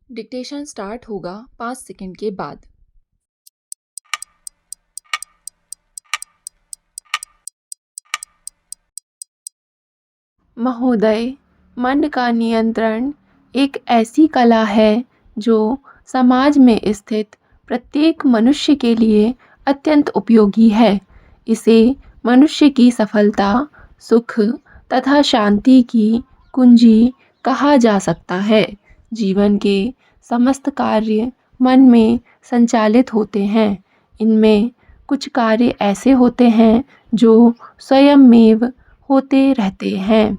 Dictation start होगा 5 second के बाद। महोदय, मन का नियंत्रण एक ऐसी कला है जो समाज में स्थित प्रत्येक मनुष्य के लिए अत्यंत उपयोगी है। इसे मनुष्य की सफलता, सुख तथा शांति की कुंजी कहा जा सकता है। जीवन के समस्त कार्य मन में संचालित होते हैं। इनमें कुछ कार्य ऐसे होते हैं जो स्वयंमेव होते रहते हैं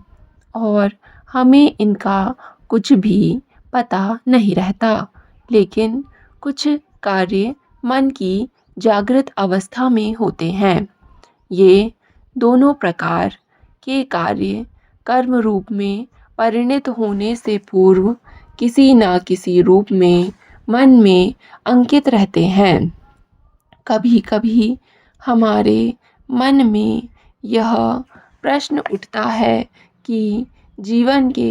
और हमें इनका कुछ भी पता नहीं रहता, लेकिन कुछ कार्य मन की जागृत अवस्था में होते हैं। ये दोनों प्रकार के कार्य कर्म रूप में परिणत होने से पूर्व किसी न किसी रूप में मन में अंकित रहते हैं। कभी कभी हमारे मन में यह प्रश्न उठता है कि जीवन के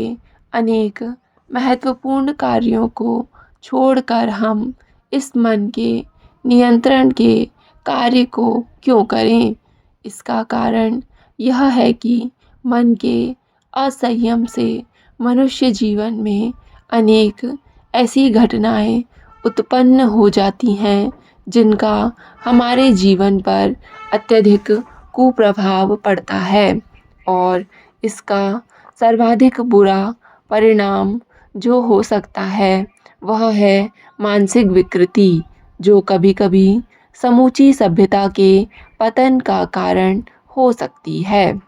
अनेक महत्वपूर्ण कार्यों को छोड़कर हम इस मन के नियंत्रण के कार्य को क्यों करें। इसका कारण यह है कि मन के असंयम से मनुष्य जीवन में अनेक ऐसी घटनाएं उत्पन्न हो जाती हैं जिनका हमारे जीवन पर अत्यधिक कुप्रभाव पड़ता है और इसका सर्वाधिक बुरा परिणाम जो हो सकता है वह है मानसिक विकृति, जो कभी कभी समूची सभ्यता के पतन का कारण हो सकती है।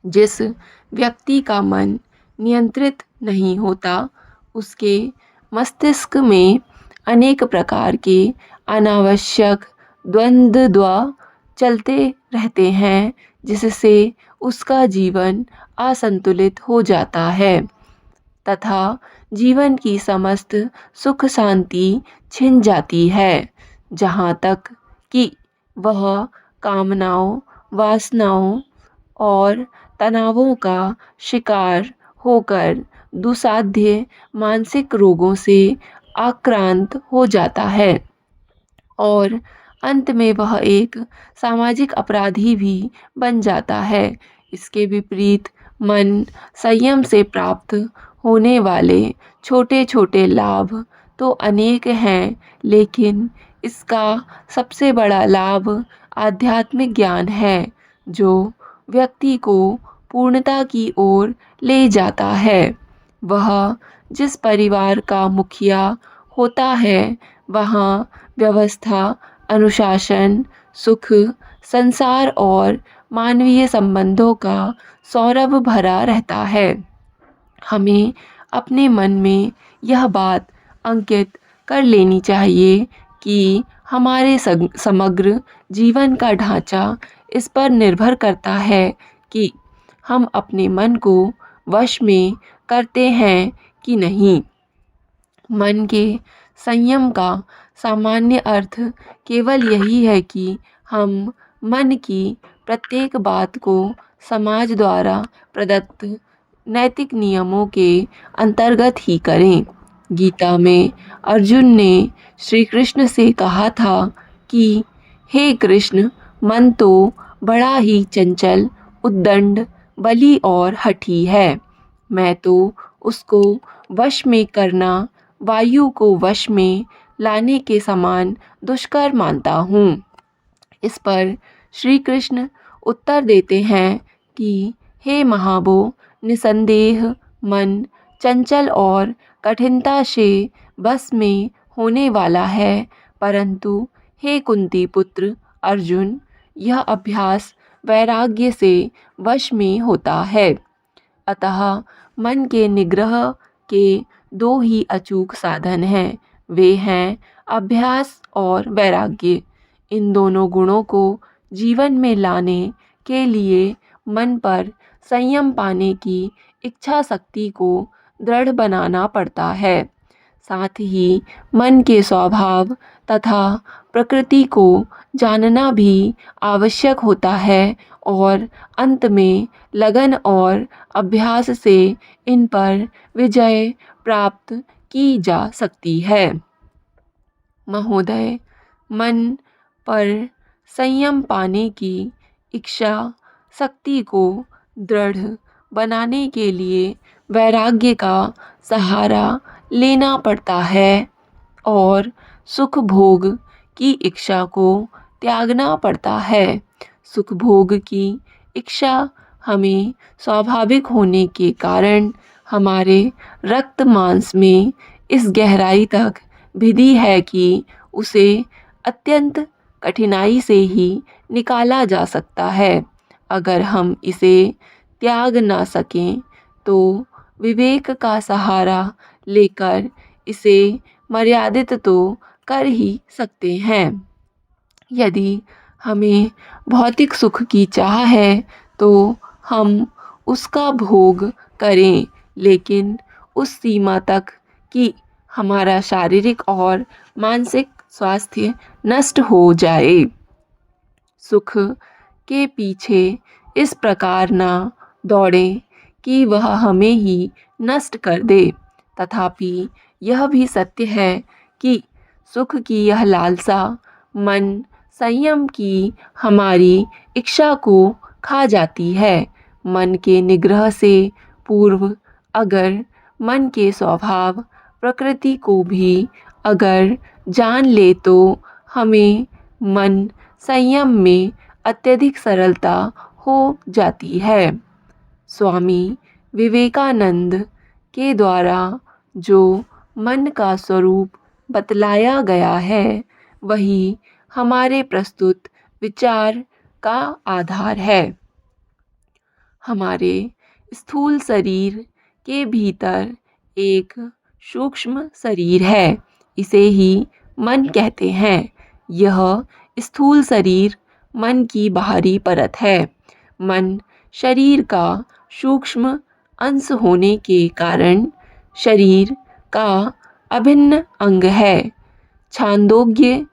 जिस व्यक्ति का मन नियंत्रित नहीं होता, उसके मस्तिष्क में अनेक प्रकार के अनावश्यक द्वंद्व चलते रहते हैं, जिससे उसका जीवन असंतुलित हो जाता है तथा जीवन की समस्त सुख शांति छिन जाती है। जहाँ तक कि वह कामनाओं, वासनाओं और तनावों का शिकार होकर दुसाध्य मानसिक रोगों से आक्रांत हो जाता है और अंत में वह एक सामाजिक अपराधी भी बन जाता है। इसके विपरीत मन संयम से प्राप्त होने वाले छोटे छोटे लाभ तो अनेक हैं, लेकिन इसका सबसे बड़ा लाभ आध्यात्मिक ज्ञान है, जो व्यक्ति को पूर्णता की ओर ले जाता है। वह जिस परिवार का मुखिया होता है, वहाँ व्यवस्था, अनुशासन, सुख, संसार और मानवीय संबंधों का सौरभ भरा रहता है। हमें अपने मन में यह बात अंकित कर लेनी चाहिए कि हमारे समग्र जीवन का ढांचा इस पर निर्भर करता है कि हम अपने मन को वश में करते हैं कि नहीं। मन के संयम का सामान्य अर्थ केवल यही है कि हम मन की प्रत्येक बात को समाज द्वारा प्रदत्त नैतिक नियमों के अंतर्गत ही करें। गीता में अर्जुन ने श्री कृष्ण से कहा था कि हे कृष्ण, मन तो बड़ा ही चंचल, उद्दंड, बली और हठी है। मैं तो उसको वश में करना वायु को वश में लाने के समान दुष्कर मानता हूँ। इस पर श्री कृष्ण उत्तर देते हैं कि हे महाबो, निसंदेह मन चंचल और कठिनता से बस में होने वाला है, परंतु हे कुंती पुत्र अर्जुन, यह अभ्यास वैराग्य से वश में होता है। अतः मन के निग्रह के दो ही अचूक साधन हैं, वे हैं अभ्यास और वैराग्य। इन दोनों गुणों को जीवन में लाने के लिए मन पर संयम पाने की इच्छा शक्ति को दृढ़ बनाना पड़ता है। साथ ही मन के स्वभाव तथा प्रकृति को जानना भी आवश्यक होता है और अंत में लगन और अभ्यास से इन पर विजय प्राप्त की जा सकती है। महोदय, मन पर संयम पाने की इच्छा शक्ति को दृढ़ बनाने के लिए वैराग्य का सहारा लेना पड़ता है और सुख भोग की इच्छा को त्यागना पड़ता है। सुख भोग की इच्छा हमें स्वाभाविक होने के कारण हमारे रक्त मांस में इस गहराई तक भिदी है कि उसे अत्यंत कठिनाई से ही निकाला जा सकता है। अगर हम इसे त्याग ना सकें तो विवेक का सहारा लेकर इसे मर्यादित तो कर ही सकते हैं। यदि हमें भौतिक सुख की चाह है तो हम उसका भोग करें, लेकिन उस सीमा तक कि हमारा शारीरिक और मानसिक स्वास्थ्य नष्ट हो जाए। सुख के पीछे इस प्रकार ना दौड़ें कि वह हमें ही नष्ट कर दे। तथापि यह भी सत्य है कि सुख की यह लालसा मन संयम की हमारी इच्छा को खा जाती है। मन के निग्रह से पूर्व अगर मन के स्वभाव प्रकृति को भी अगर जान ले तो हमें मन संयम में अत्यधिक सरलता हो जाती है। स्वामी विवेकानंद के द्वारा जो मन का स्वरूप बतलाया गया है वही हमारे प्रस्तुत विचार का आधार है। हमारे स्थूल शरीर के भीतर एक सूक्ष्म शरीर है, इसे ही मन कहते हैं। यह स्थूल शरीर मन की बाहरी परत है। मन शरीर का सूक्ष्म अंश होने के कारण शरीर का अभिन्न अंग है। छांदोग्य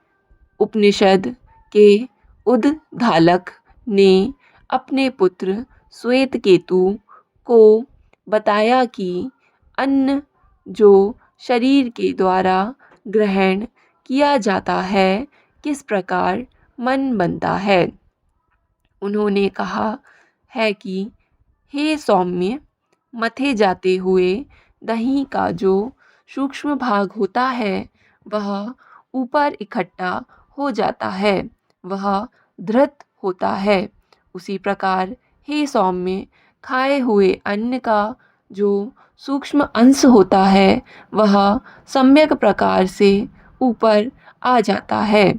उपनिषद के उद्धालक ने अपने पुत्र श्वेतकेतु को बताया कि अन्न जो शरीर के द्वारा ग्रहण किया जाता है किस प्रकार मन बनता है। उन्होंने कहा है कि हे सौम्य, मथे जाते हुए दही का जो सूक्ष्म भाग होता है वह ऊपर इकट्ठा हो जाता है, वह धृत होता है। उसी प्रकार हे सौम्य, खाए हुए अन्न का जो सूक्ष्म अंश होता है वह सम्यक प्रकार से ऊपर आ जाता है,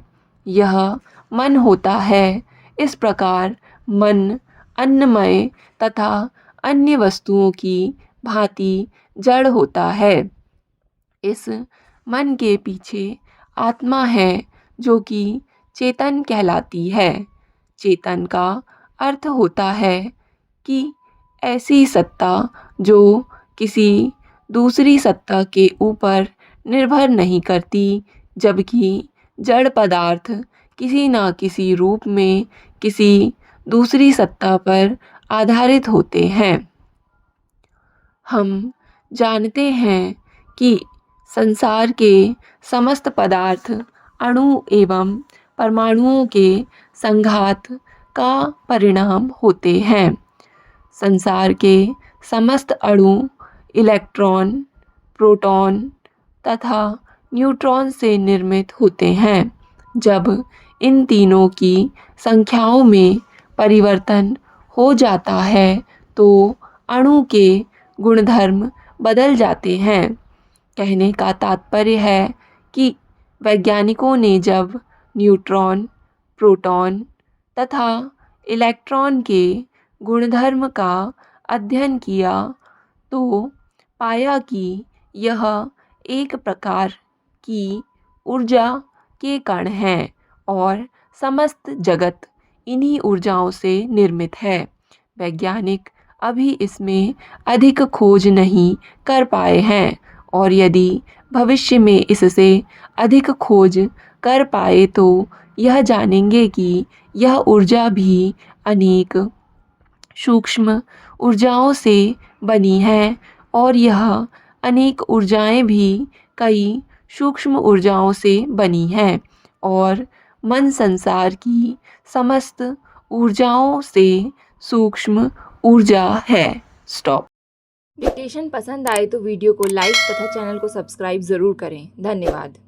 यह मन होता है। इस प्रकार मन अन्नमय तथा अन्य वस्तुओं की भांति जड़ होता है। इस मन के पीछे आत्मा है जो कि चेतन कहलाती है। चेतन का अर्थ होता है कि ऐसी सत्ता जो किसी दूसरी सत्ता के ऊपर निर्भर नहीं करती, जबकि जड़ पदार्थ किसी न किसी रूप में किसी दूसरी सत्ता पर आधारित होते हैं। हम जानते हैं कि संसार के समस्त पदार्थ अणु एवं परमाणुओं के संघात का परिणाम होते हैं। संसार के समस्त अणु इलेक्ट्रॉन, प्रोटॉन तथा न्यूट्रॉन से निर्मित होते हैं। जब इन तीनों की संख्याओं में परिवर्तन हो जाता है तो अणु के गुणधर्म बदल जाते हैं। कहने का तात्पर्य है कि वैज्ञानिकों ने जब न्यूट्रॉन, प्रोटॉन तथा इलेक्ट्रॉन के गुणधर्म का अध्ययन किया तो पाया कि यह एक प्रकार की ऊर्जा के कण हैं और समस्त जगत इन्हीं ऊर्जाओं से निर्मित है। वैज्ञानिक अभी इसमें अधिक खोज नहीं कर पाए हैं और यदि भविष्य में इससे अधिक खोज कर पाए तो यह जानेंगे कि यह ऊर्जा भी अनेक सूक्ष्म ऊर्जाओं से बनी है और यह अनेक ऊर्जाएं भी कई सूक्ष्म ऊर्जाओं से बनी हैं और मन संसार की समस्त ऊर्जाओं से सूक्ष्म ऊर्जा है। स्टॉप। डिक्टेशन पसंद आए तो वीडियो को लाइक तथा चैनल को सब्सक्राइब ज़रूर करें। धन्यवाद।